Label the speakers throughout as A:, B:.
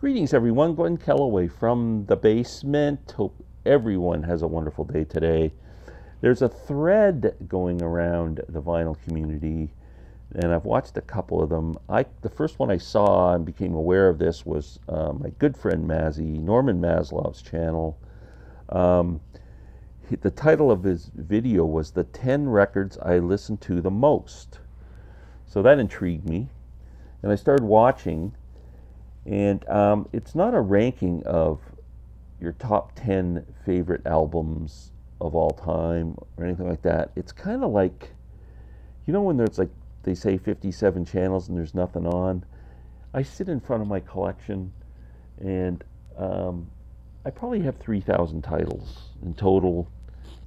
A: Greetings, everyone. Glenn Kellaway from the basement. Hope everyone has a wonderful day today. There's a thread going around the vinyl community, and I've watched a couple of them. The first one I saw and became aware of this was my good friend Norman Maslov's channel. The title of his video was "The 10 Records I Listen to the Most." So that intrigued me, and I started watching. And it's not a ranking of your top 10 favorite albums of all time or anything like that. It's kind of like, you know, when there's like, they say 57 channels and there's nothing on. I sit in front of my collection, and I probably have 3,000 titles in total,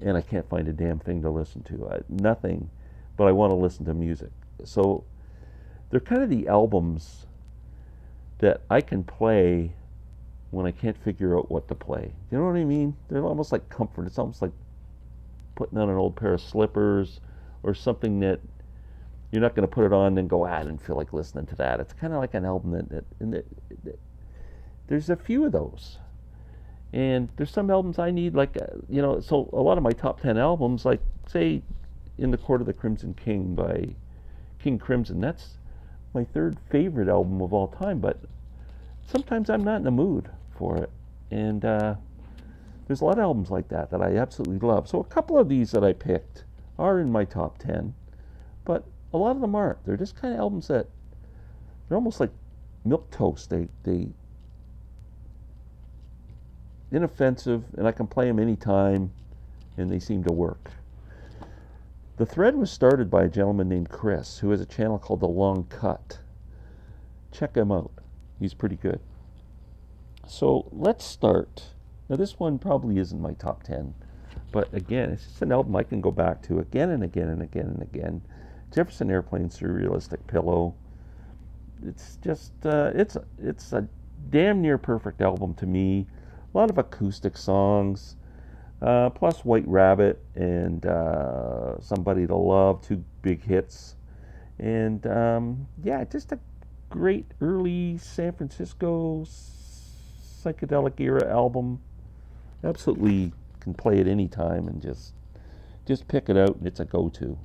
A: and I can't find a damn thing to listen to. Nothing, but I want to listen to music. So they're kind of the albums that I can play when I can't figure out what to play. You know what I mean? They're almost like comfort. It's almost like putting on an old pair of slippers or something that you're not going to put it on and then go, I didn't feel like listening to that. It's kind of like an album that there's a few of those. And there's some albums I need, like, you know, so a lot of my top 10 albums, like, say, In the Court of the Crimson King by King Crimson, that's my third favorite album of all time, but sometimes I'm not in the mood for it. And there's a lot of albums like that that I absolutely love. So a couple of these that I picked are in my top 10, but a lot of them aren't. They're just kind of albums that, they're almost like milk toast. They inoffensive, and I can play them anytime, and they seem to work. The thread was started by a gentleman named Chris, who has a channel called The Long Cut. Check him out. He's pretty good. So let's start. Now this one probably isn't my top 10, but again, it's just an album I can go back to again and again and again and again. Jefferson Airplane, Surrealistic Pillow. It's just, it's a damn near perfect album to me. A lot of acoustic songs. Plus White Rabbit and Somebody to Love, two big hits. And yeah, just a great early San Francisco psychedelic era album. Absolutely can play it anytime and just pick it out, and it's a go-to.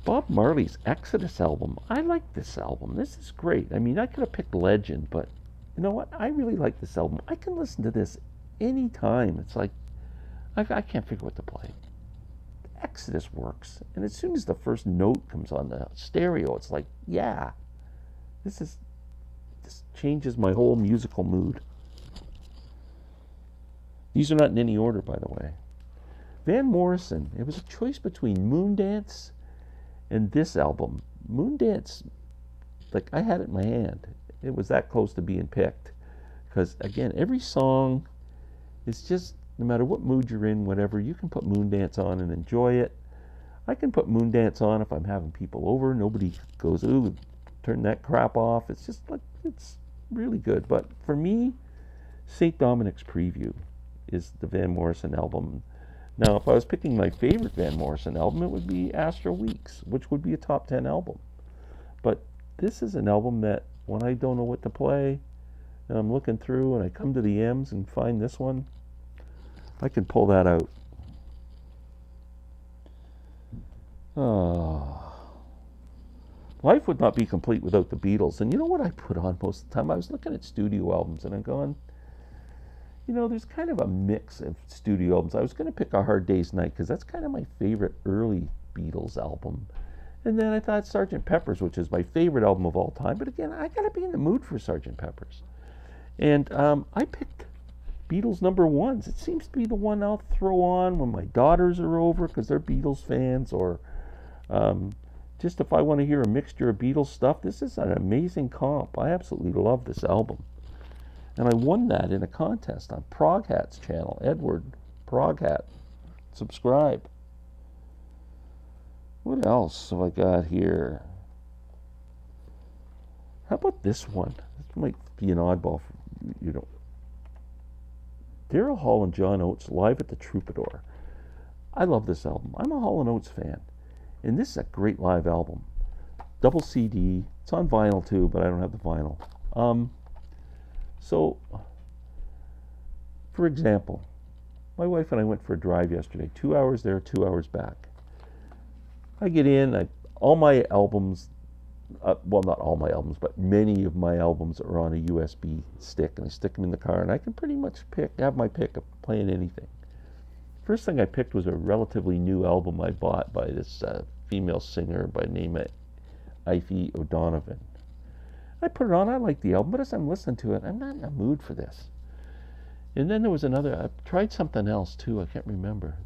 A: Bob Marley's Exodus album. I like this album. This is great. I mean, I could have picked Legend, but you know what? I really like this album. I can listen to this anytime. It's like I can't figure what to play. Exodus works, and as soon as the first note comes on the stereo, it's like, yeah, this changes my whole musical mood. These are not in any order, by the way. Van Morrison. It was a choice between Moondance and this album. Moondance, like, I had it in my hand. It was that close to being picked, because again, every song, it's just, no matter what mood you're in, whatever, you can put Moondance on and enjoy it. I can put Moondance on if I'm having people over. Nobody goes, ooh, turn that crap off. It's just like, it's really good. But for me, St. Dominic's Preview is the Van Morrison album. Now, if I was picking my favorite Van Morrison album, it would be Astral Weeks, which would be a top 10 album. But this is an album that, when I don't know what to play, and I'm looking through and I come to the M's and find this one, I can pull that out. Oh. Life would not be complete without the Beatles. And you know what I put on most of the time? I was looking at studio albums and I'm going, you know, there's kind of a mix of studio albums. I was going to pick A Hard Day's Night because that's kind of my favorite early Beatles album. And then I thought Sgt. Pepper's, which is my favorite album of all time. But again, I got to be in the mood for Sgt. Pepper's. And I picked Beatles number ones. It seems to be the one I'll throw on when my daughters are over because they're Beatles fans, or just if I want to hear a mixture of Beatles stuff. This is an amazing comp. I absolutely love this album. And I won that in a contest on Proghat's channel. Edward Proghat. Subscribe. What else have I got here? How about this one? This might be an oddball, you know. Daryl Hall and John Oates live at the Troubadour. I love this album. I'm a Hall & Oates fan. And this is a great live album. Double CD. It's on vinyl too, but I don't have the vinyl. So, for example, my wife and I went for a drive yesterday. 2 hours there, 2 hours back. I get in, all my albums, well, not all my albums, but many of my albums are on a USB stick, and I stick them in the car, and I can pretty much have my pick of playing anything. First thing I picked was a relatively new album I bought by this female singer by the name of atThe O'Donovan. I put it on, I like the album, but as I'm listening to it, I'm not in a mood for this. And then there was another, I tried something else too, I can't remember.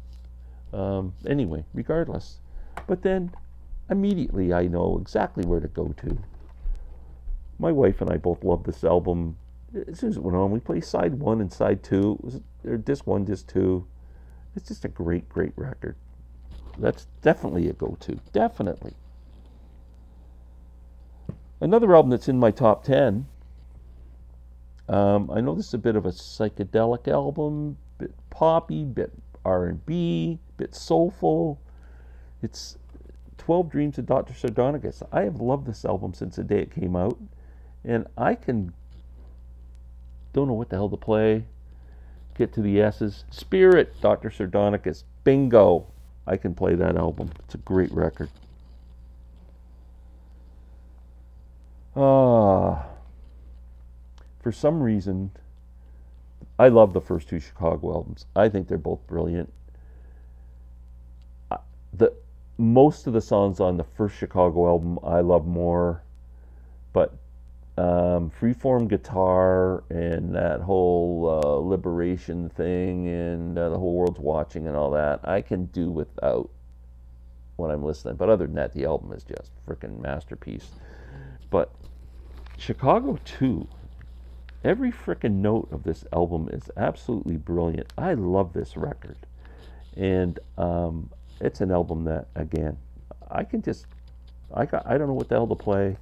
A: Anyway, regardless. But then, immediately I know exactly where to go to. My wife and I both love this album. As soon as it went on, we played side 1 and side 2. Or disc 1, disc 2. It's just a great, great record. That's definitely a go-to. Definitely. Another album that's in my top 10. I know this is a bit of a psychedelic album, bit poppy, bit R&B, bit soulful. It's 12 Dreams of Dr. Sardonicus. I have loved this album since the day it came out, and don't know what the hell to play. Get to the S's. Spirit, Dr. Sardonicus. Bingo. I can play that album. It's a great record. For some reason, I love the first 2 Chicago albums. I think they're both brilliant. Most of the songs on the first Chicago album I love more, but freeform guitar and that whole liberation thing and the whole world's watching and all that, I can do without when I'm listening. But other than that, the album is just freaking masterpiece. But Chicago 2, every freaking note of this album is absolutely brilliant. I love this record. And it's an album that, again, I don't know what the hell to play.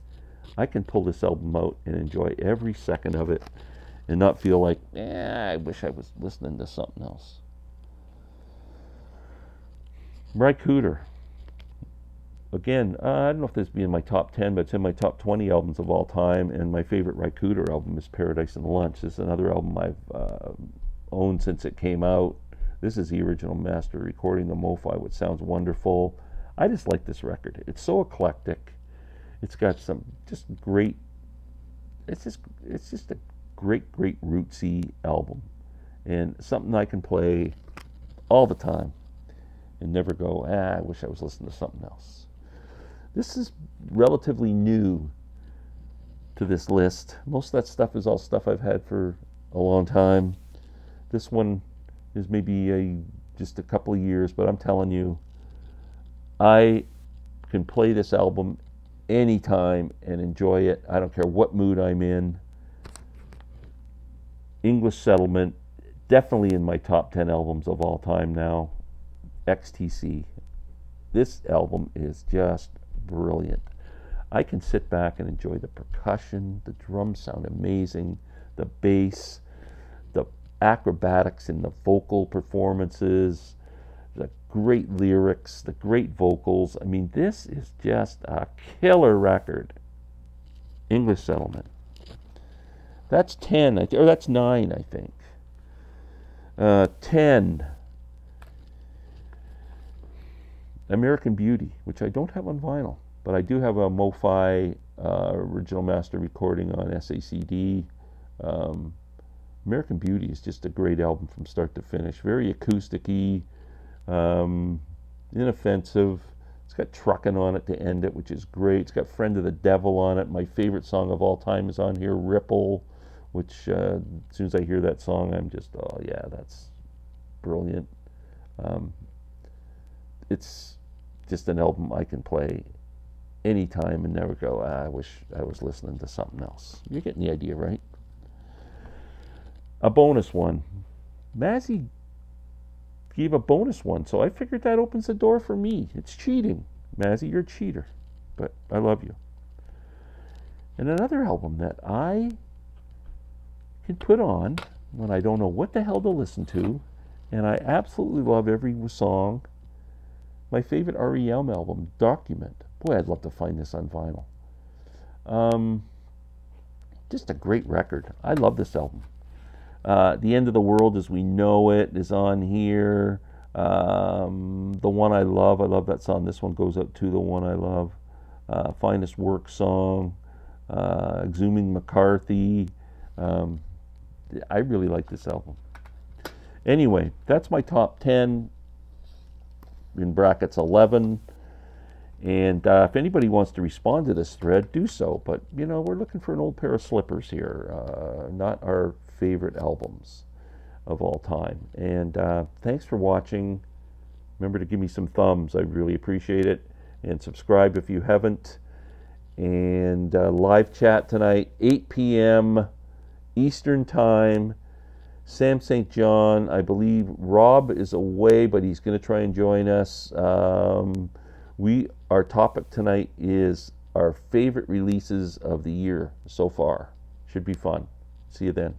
A: I can pull this album out and enjoy every second of it and not feel like, I wish I was listening to something else. Cooter. Again, I don't know if this would be in my top 10, but it's in my top 20 albums of all time, and my favorite Cooter album is Paradise and Lunch. This is another album I've owned since it came out. This is the original master recording, the MoFi, which sounds wonderful. I just like this record. It's so eclectic. It's got some just great, it's just a great, great rootsy album. And something I can play all the time and never go, I wish I was listening to something else. This is relatively new to this list. Most of that stuff is all stuff I've had for a long time. This one is maybe just a couple of years, but I'm telling you, I can play this album anytime and enjoy it. I don't care what mood I'm in. English Settlement, definitely in my top 10 albums of all time now. XTC. This album is just brilliant. I can sit back and enjoy the percussion. The drums sound amazing. The bass, the acrobatics in the vocal performances, the great lyrics, the great vocals. I mean, this is just a killer record. English Settlement. That's 10, or that's 9, I think. 10. American Beauty, which I don't have on vinyl, but I do have a MoFi original master recording on SACD. American Beauty is just a great album from start to finish. Very acoustic-y, inoffensive. It's got Truckin' on it to end it, which is great. It's got Friend of the Devil on it. My favorite song of all time is on here, Ripple, which as soon as I hear that song, I'm just, oh yeah, that's brilliant. It's just an album I can play anytime and never go, I wish I was listening to something else. You're getting the idea, right? A bonus one. Mazzy gave a bonus one, so I figured that opens the door for me. It's cheating. Mazzy, you're a cheater, but I love you. And another album that I can put on when I don't know what the hell to listen to, and I absolutely love every song. My favorite REM album, Document. Boy, I'd love to find this on vinyl. just a great record. I love this album. The End of the World as We Know It is on here. The One I love that song. This one goes out to The One I Love. Finest Work Song, Exhuming McCarthy. I really like this album. Anyway, that's my top 10, in brackets 11. And if anybody wants to respond to this thread, do so. But, you know, we're looking for an old pair of slippers here, not our favorite albums of all time. And thanks for watching. Remember to give me some thumbs. I really appreciate it. And subscribe if you haven't. And live chat tonight, 8 p.m. Eastern Time. Sam St. John, I believe Rob is away, but he's going to try and join us. Our topic tonight is our favorite releases of the year so far. Should be fun. See you then.